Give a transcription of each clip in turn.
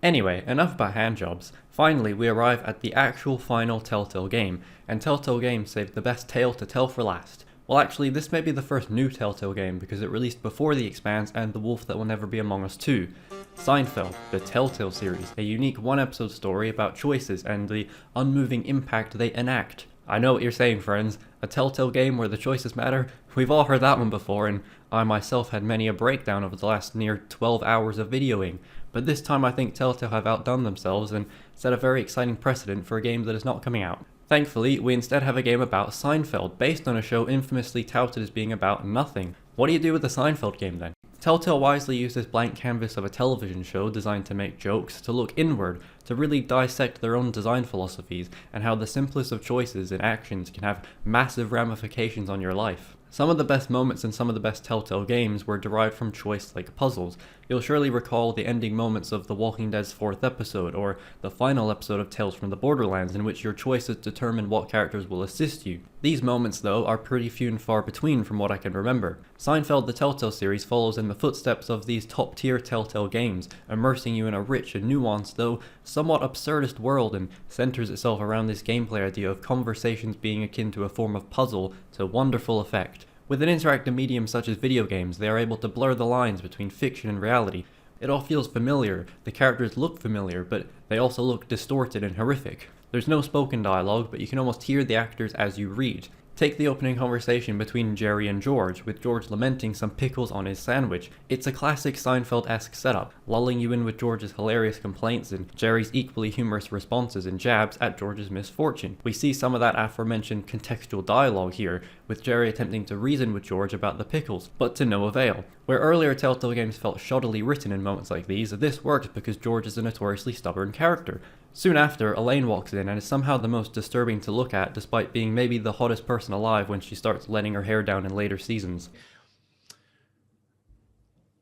Anyway, enough about handjobs. Finally, we arrive at the actual final Telltale game, and Telltale Games saved the best tale to tell for last. Well, actually, this may be the first new Telltale game because it released before The Expanse and The Wolf That Will Never Be Among Us 2. Seinfeld, the Telltale series, a unique one-episode story about choices and the unmoving impact they enact. I know what you're saying, friends. A Telltale game where the choices matter? We've all heard that one before, and I myself had many a breakdown over the last near 12 hours of videoing. But this time I think Telltale have outdone themselves and set a very exciting precedent for a game that is not coming out. Thankfully, we instead have a game about Seinfeld, based on a show infamously touted as being about nothing. What do you do with the Seinfeld game then? Telltale wisely used this blank canvas of a television show designed to make jokes, to look inward, to really dissect their own design philosophies, and how the simplest of choices and actions can have massive ramifications on your life. Some of the best moments in some of the best Telltale games were derived from choice-like puzzles. You'll surely recall the ending moments of The Walking Dead's 4th episode, or the final episode of Tales from the Borderlands, in which your choices determine what characters will assist you. These moments, though, are pretty few and far between from what I can remember. Seinfeld the Telltale series follows in the footsteps of these top-tier Telltale games, immersing you in a rich and nuanced, though somewhat absurdist world, and centers itself around this gameplay idea of conversations being akin to a form of puzzle to wonderful effect. With an interactive medium such as video games, they are able to blur the lines between fiction and reality. It all feels familiar, the characters look familiar, but they also look distorted and horrific. There's no spoken dialogue, but you can almost hear the actors as you read. Take the opening conversation between Jerry and George, with George lamenting some pickles on his sandwich. It's a classic Seinfeld-esque setup, lulling you in with George's hilarious complaints and Jerry's equally humorous responses and jabs at George's misfortune. We see some of that aforementioned contextual dialogue here, with Jerry attempting to reason with George about the pickles, but to no avail. Where earlier Telltale games felt shoddily written in moments like these, this works because George is a notoriously stubborn character. Soon after, Elaine walks in and is somehow the most disturbing to look at, despite being maybe the hottest person alive when she starts letting her hair down in later seasons.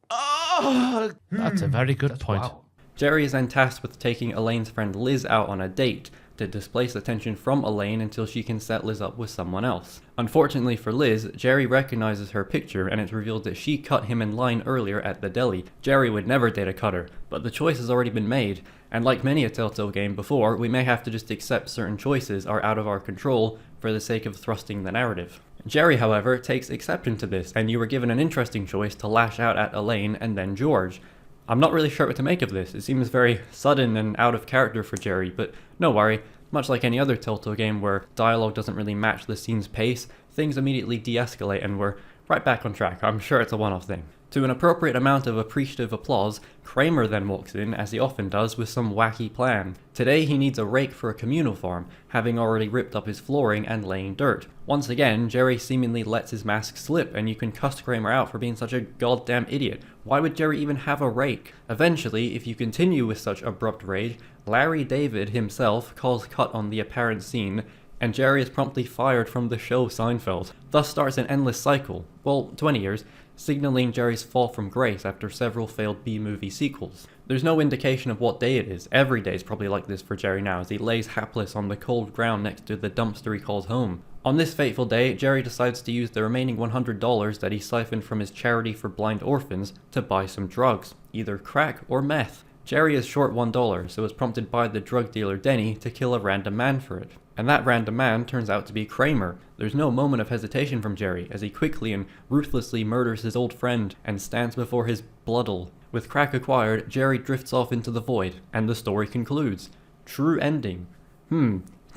Oh, that's a very good point. Wow. Jerry is then tasked with taking Elaine's friend Liz out on a date, to displace attention from Elaine until she can set Liz up with someone else. Unfortunately for Liz, Jerry recognizes her picture and it's revealed that she cut him in line earlier at the deli. Jerry would never date a cutter, but the choice has already been made, and like many a Telltale game before, we may have to just accept certain choices are out of our control for the sake of thrusting the narrative. Jerry, however, takes exception to this, and you were given an interesting choice to lash out at Elaine and then George. I'm not really sure what to make of this. It seems very sudden and out of character for Jerry, but no worry. Much like any other Telltale game where dialogue doesn't really match the scene's pace, things immediately de-escalate and we're right back on track. I'm sure it's a one-off thing. To an appropriate amount of appreciative applause, Kramer then walks in, as he often does, with some wacky plan. Today he needs a rake for a communal farm, having already ripped up his flooring and laying dirt. Once again, Jerry seemingly lets his mask slip, and you can cuss Kramer out for being such a goddamn idiot. Why would Jerry even have a rake? Eventually, if you continue with such abrupt rage, Larry David himself calls cut on the apparent scene, and Jerry is promptly fired from the show Seinfeld. Thus starts an endless cycle, well, 20 years, signaling Jerry's fall from grace after several failed B-movie sequels. There's no indication of what day it is. Every day is probably like this for Jerry now, as he lays hapless on the cold ground next to the dumpster he calls home. On this fateful day, Jerry decides to use the remaining $100 that he siphoned from his charity for blind orphans to buy some drugs, either crack or meth. Jerry is short $1, so is prompted by the drug dealer Denny to kill a random man for it. And that random man turns out to be Kramer. There's no moment of hesitation from Jerry, as he quickly and ruthlessly murders his old friend and stands before his bloodle. With crack acquired, Jerry drifts off into the void, and the story concludes. True ending.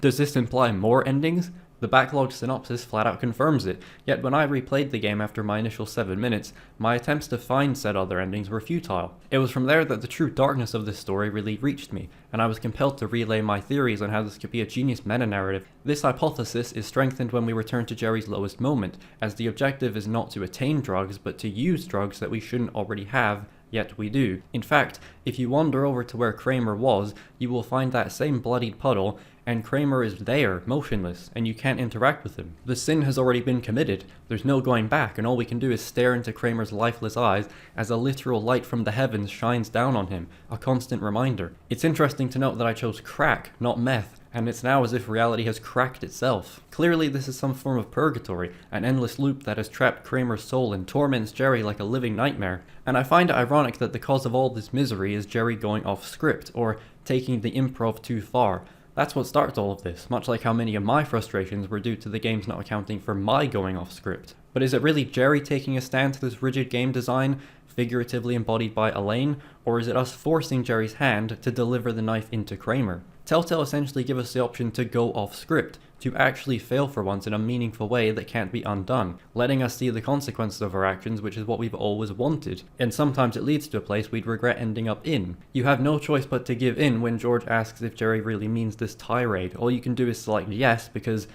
Does this imply more endings? The backlogged synopsis flat out confirms it, yet when I replayed the game after my initial 7 minutes, my attempts to find said other endings were futile. It was from there that the true darkness of this story really reached me, and I was compelled to relay my theories on how this could be a genius meta-narrative. This hypothesis is strengthened when we return to Jerry's lowest moment, as the objective is not to attain drugs, but to use drugs that we shouldn't already have, yet we do. In fact, if you wander over to where Kramer was, you will find that same bloodied puddle, and Kramer is there, motionless, and you can't interact with him. The sin has already been committed, there's no going back, and all we can do is stare into Kramer's lifeless eyes as a literal light from the heavens shines down on him, a constant reminder. It's interesting to note that I chose crack, not meth, and it's now as if reality has cracked itself. Clearly this is some form of purgatory, an endless loop that has trapped Kramer's soul and torments Jerry like a living nightmare. And I find it ironic that the cause of all this misery is Jerry going off script, or taking the improv too far. That's what starts all of this, much like how many of my frustrations were due to the games not accounting for my going off script. But is it really Jerry taking a stand to this rigid game design, figuratively embodied by Elaine, or is it us forcing Jerry's hand to deliver the knife into Kramer? Telltale essentially give us the option to go off script, to actually fail for once in a meaningful way that can't be undone, letting us see the consequences of our actions, which is what we've always wanted. And sometimes it leads to a place we'd regret ending up in. You have no choice but to give in when George asks if Jerry really means this tirade. All you can do is select yes, because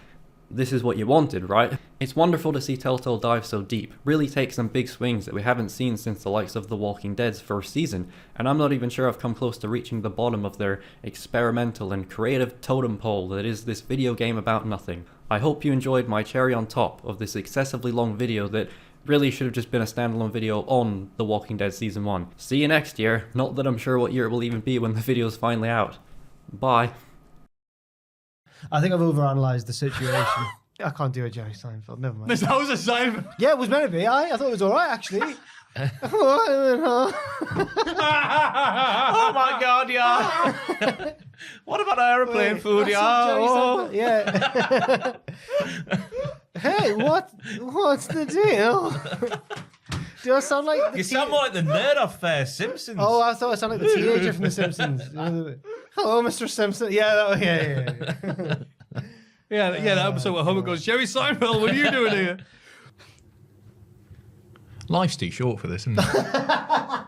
this is what you wanted, right? It's wonderful to see Telltale dive so deep, really take some big swings that we haven't seen since the likes of The Walking Dead's first season, and I'm not even sure I've come close to reaching the bottom of their experimental and creative totem pole that is this video game about nothing. I hope you enjoyed my cherry on top of this excessively long video that really should have just been a standalone video on The Walking Dead Season 1. See you next year, not that I'm sure what year it will even be when the video's finally out. Bye. I think I've overanalyzed the situation. I can't do a Jerry Seinfeld. Never mind. That was a Seinfeld. Yeah, it was meant to be. I thought it was all right, actually. Oh my god, yeah. What about aeroplane food, yeah? Yeah. Hey, what's the deal? Do I sound like the You sound more like the nerd off Simpsons. Oh, I thought I sounded like the teenager from The Simpsons. Hello, Mr. Simpson. Yeah. Yeah, that episode where Homer goes, Jerry Seinfeld, what are you doing here? Life's too short for this, isn't it?